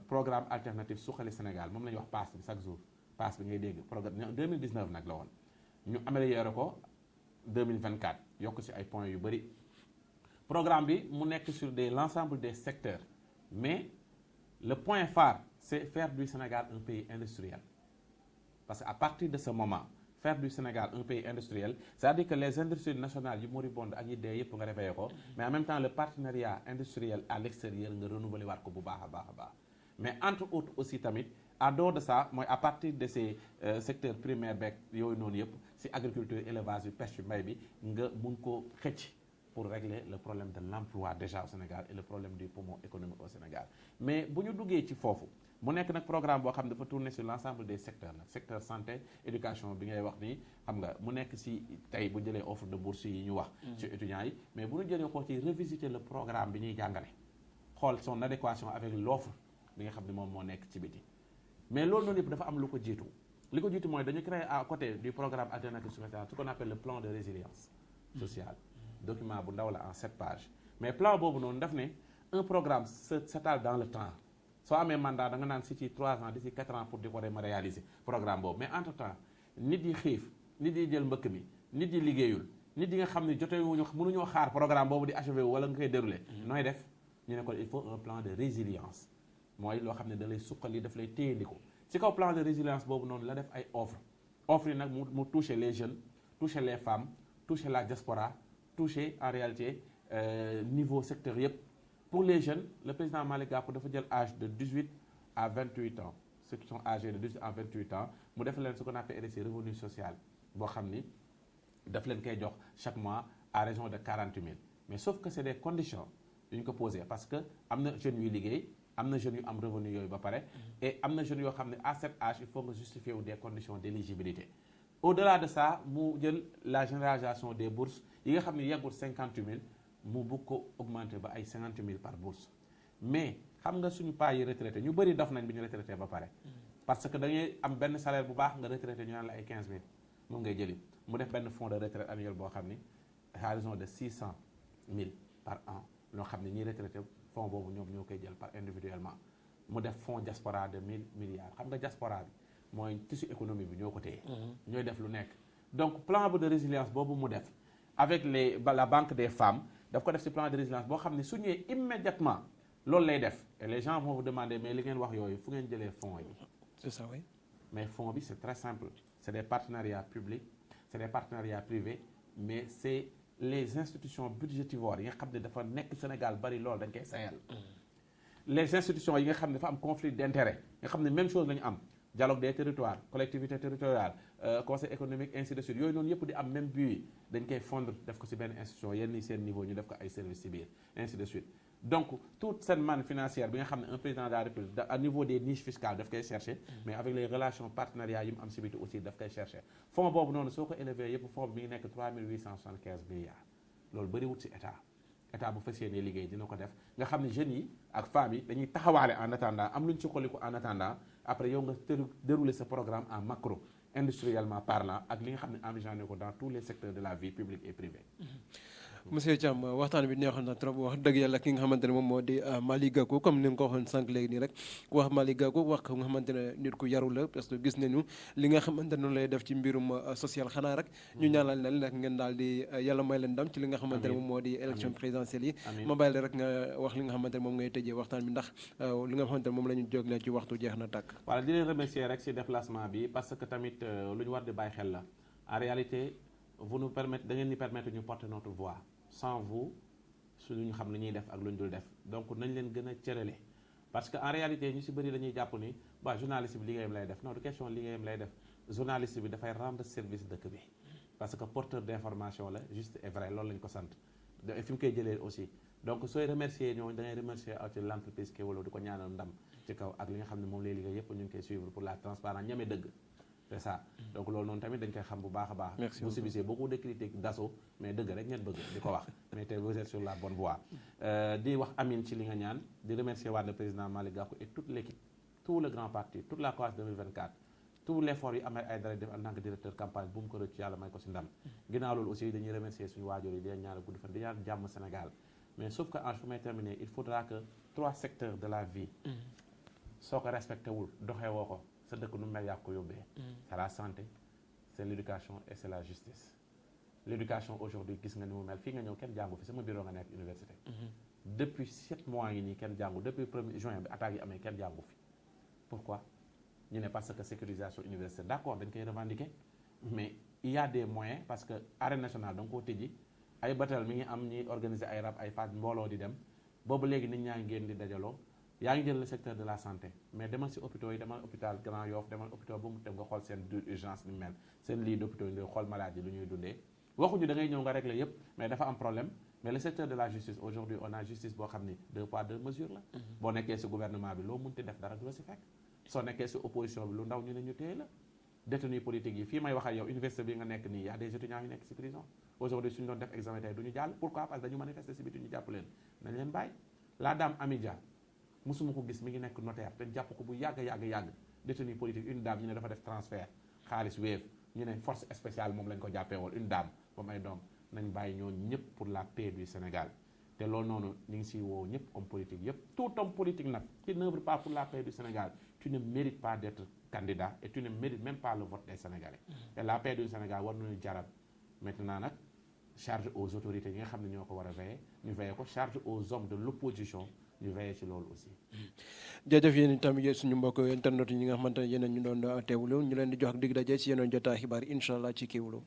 programme alternatif suqali Sénégal moom la ñuy wax pass bi chaque jour pass bi ngay dégg programme 2019 nag la woon ñu amélioré ko 2024 yokk ci ay points yu bëri programme bi mu nekk sur l'ensemble des secteurs mais le point phare c'est faire du Sénégal un pays industriel parce que à partir de ce moment faire du Sénégal un pays industriel c'est-à-dire que les industries nationales yu moribondes ak yi dee yëpp nga réveillé ko mais en même temps le partenariat industriel à l'extérieur nga renouveler waat ko bu baax a baax mais entre autres aussi tamit en dehors de ça mooy à partir de ces secteurs primaires beeg yooyu noonu yëpp ci agriculture élevage bi pêche bi mbay bi nga mun ko xëcc pour régler le problème de l'emploi déjà au Sénégal et le problème du poumon économique au Sénégal mais bu ñu duggee ci foofu mu nekk nag programme boo xam ne dafa tourner sur l'ensemble des secteurs la secteur santé éducation bi ngay wax nii xam nga mu nekk si tey bu jëlee offre de bourse yi ñu wax ci étudiants yi mais bu ñu jëlee ko ci revisiter le programme bi ñuy jàngale xool son adéquation avec l'offre bi nga xam ne moom moo nekk ci biti mais loolu noonu yëpp dafa am lu ko jiitu li ko jiitu mooy dañu créer à côté du programme alternatif social ce qu'on appelle le plan de résilience sociale document bu ndaw la en 7 pages mais plan boobu noonu daf ne un programme s'étale dans le temps soo amee mandat da nga naan si ci 3 ans d'ici 4 ans pour di ko dem réaliser programme boobu mais entre temps nit yi xiif nit yi jël mbëkk mi nit yi liggéeyul nit yi nga xam ne jotewuñu mënuñoo xaar programme boobu di achevé wu wala nga koy dérouler nooy def ñu ne ko il faut un plan de résilience mooy loo xam ne da lay suqali daf lay téyandiko ci kaw plan de résilience boobu noonu la def ay offre yi nag mu toucher les jeunes toucher les femmes toucher la diaspora toucher en réalité niveau secteur yëpp pour les jeunes le président Malick Gakou dafa jël âge de 18 à 28 ans ceux qui sont âgés de 18 à 28 ans mu def leen ce qu'on appelle RSI revenu social boo xam ni daf leen koy jox chaque mois à raison de 40 000 mais sauf que c'est des conditions yu ñu ko posé parce que am na jeunes yuy liggéey am na jeunes yu am revenu yooyu ba pare et am na jeunes yoo xam ne à cet âge il faut nga justifier wu des conditions d'éligibilité au-delà de ça mu jël la généralisation des bourses yi nga xam ne yeggul 50 000 mu bëgg ko augmenter ba ay 50 000 par bourse mais xam nga suñu paa yi retraité ñu bëri daf nañ bi ñu retraité ba pare parce que da ngay am benn salaire bu baax nga retraité ñu naan la ay 15 000 moom ngay jëli mu def benn fonds de retraite annuel boo xam ni à raison de 600 000 par an loo xam ne ñiy retraité fonds boobu ñoom ñoo koy jël par individuellement mu def fonds diaspora de 1000 milliards xam nga diaspora bi mooy tissu économie bi ñoo ko téye ñooy def lu nekk donc plan de résilience boobu mu def avec la banque des femmes daf ko def ci plan de résilience boo xam ne su ñëwee immédiatement loolu lay def et les gens vont vous demander mais li ngeen wax yooyu fu ngeen jëlee fonds yi c'est ça oui mais fonds bi c'est très simple c'est des partenariats publics c'est des partenariats privés mais c'est les institutions budgétivores yi nga xam ne dafa nekk Sénégal bari loolu dañ koy sayal les institutions yi nga xam ne dafa am conflit d'intérêt nga xam ne même chose la ñu am dialogue des territoires collectivités territoriales conseil économique ainsi de suite yooyu noonu yëpp di am même but dañ koy fondre def ko ci benn institution yenn ni seen niveau ñu def ko ay services ci biir ainsi de suite donc toute cette manne financière bi nga xam ne un président de la République à niveau des niches fiscales daf koy chercher mais avec les relations partenariats yi mu am ci biti aussi daf koy chercher fonds boobu noonu soo ko élevé yëpp fonds bi mi ngi nekk 3875 milliards loolu bëri wut ci état bu fas yéenee liggéey dina ko def nga xam ne jeunes yi ak femmes yi dañuy taxawaale en attendant am lu ñu ci xoliku en attendant après yow nga dérouler ce programme en macro industriellement parlant ak li nga xam ne envisager ko dans tous les secteurs de la vie publique et privée. monsieur Thiam waxtaan bi neexoon na trop wax dëgg yàlla ki nga xamante ne moom moo di Malick Gakou comme ni nga ko waxoon sànq léegi nii rek wax Malick Gakou wax ko nga xamante ne nit ku yaru la parce que gis nañu li nga xamante ne noonu lay def ci mbirum social xanaa rek ñu ñaanal leen nag ngeen daal di yàlla may leen ndam ci li nga xamante ne moom moo di élection présidentielle yi ma bàyyi la rek nga wax li nga xamante ne moom ngay tëjee waxtaan bi ndax li nga xamante ne moom la ñu jóg ne ci waxtu jeex na tàkk. voilà di leen remercier rek ci déplacement bi parce que tamit lu ñu war di bàyyi xel la en réalité vous nous permettez da ngeen ñu permettre ñu porter notre voix sans vous suñu ñu xam li ñuy def ak lu ñu dul def donc nañ leen gën a cërale parce que en réalité ñu ci bëri dañuy jàpp ni ba journaliste bi liggéeyam lay def non du question liggéeyam lay def journaliste bi dafay rendre service dëkk bi parce que porteur d'information la juste et vrai loolu lañ ko sant fi mu koy jëlee aussi donc sooy remercier ñooñu da ngay remercier ci l'entreprise Kéwoulo di ko ñaanal ndam ci kaw ak li nga xam ne moom lay liggéey yëpp ñu ngi koy suivre pour la transparence ñame dëgg c'est ça donc loolu noonu tamit dañ koy xam bu baax a baax vous subissez beaucoup de critiques d'assaut mais dëgg rek ngeen bëgg di ko wax mais tey vous êtes sur la bonne voie di wax amin ci li nga ñaan di remercier waat le président Malick Gakou et toute l'équipe tout le grand parti toute la coalition 2024 tout l'effort yi amee ay dara def en tant que directeur campagne bu mu ko rëcc yàlla may ko ci ndam ginnaaw loolu aussi dañuy remercier suñu waajur yi di leen ñaanal gudd fan di ñaan jàmm Sénégal mais sauf que fu may terminer il faudra que 3 secteurs de la vie soo ko respecté wul doxee woo ko sa dëkk nu mel yaa ko yóbbee c'est la santé c'est l'éducation et c'est la justice l'éducation aujourd'hui gis nga ni mu mel fii nga ñëw kenn jàngu fi sama bureau nga nekk université depuis 7 mois yi nii kenn jàngu depuis 1er juin bi attaques yi amee kenn jàngu fi pourquoi ñu ne parce que sécurisation universitaire d'accord dañ koy revendiquer mais il y a des moyens parce que arène nationale da nga koo tëjji ay batal mi ngi am ñi organiser ay rab ay faj mbooloo di dem boobu léegi nit ñaa ngi génn di dajaloo yaa ngi jël le secteur de la santé mais demal ci hôpitaux yi demal hôpital Grand Yoff demal hôpital bu mu dem nga xool seen urgence ni mel seen lit d'hôpitaux yi nga xool maladie lu ñuy dundee waxuñu da ngay ñëw nga régler yépp mais dafa am problème mais le secteur de la justice aujourd'hui on a justice boo xam ni 2 poids 2 mesures la boo nekkee si gouvernement bi loo munti def dara du la si fekk soo nekkee si opposition bi lu ndaw ñu ne ñu téye la détenus politiques yi fii may wax ak yow université bi nga nekk nii y a des étudiants yu nekk si prison aujourd'hui suñu doon def examen tey du ñu jàll pourquoi parce que dañu manifester si biti ñu jàpp leen nañ leen bàyyi la dame Amidia musuma ko gis mi ngi nekk notaire te jàpp ko bu yàgg détenu politique une dame ñu ne dafa def transfert xaalis Wave ñu ne force spéciale moom lañ ko jàppee woon une dame ba may doom nañ bàyyi ñooñu ñëpp pour la paix du Sénégal te loolu noonu ñu ngi si woo ñëpp homme politique yëpp tout homme politique nag qui n'œuvre pas pour la paix du Sénégal tu ne mérites pas d'être candidat et tu ne mérites même pas le vote des Sénégalais te la paix du Sénégal war nañu jaral maintenant nag charge aux autorités yi nga xam ne ñoo ko war a veiller ñu veiller ko charge aux hommes de l'opposition ñu veiller ci loolu aussi. jërëjëf yéen tamit suñu mbokk internet yi nga xamante ne yéen ñu doon teewlu ñu leen di jox dig daje ci yeneen jotaay xibaar incha allah ci Kéwoulo.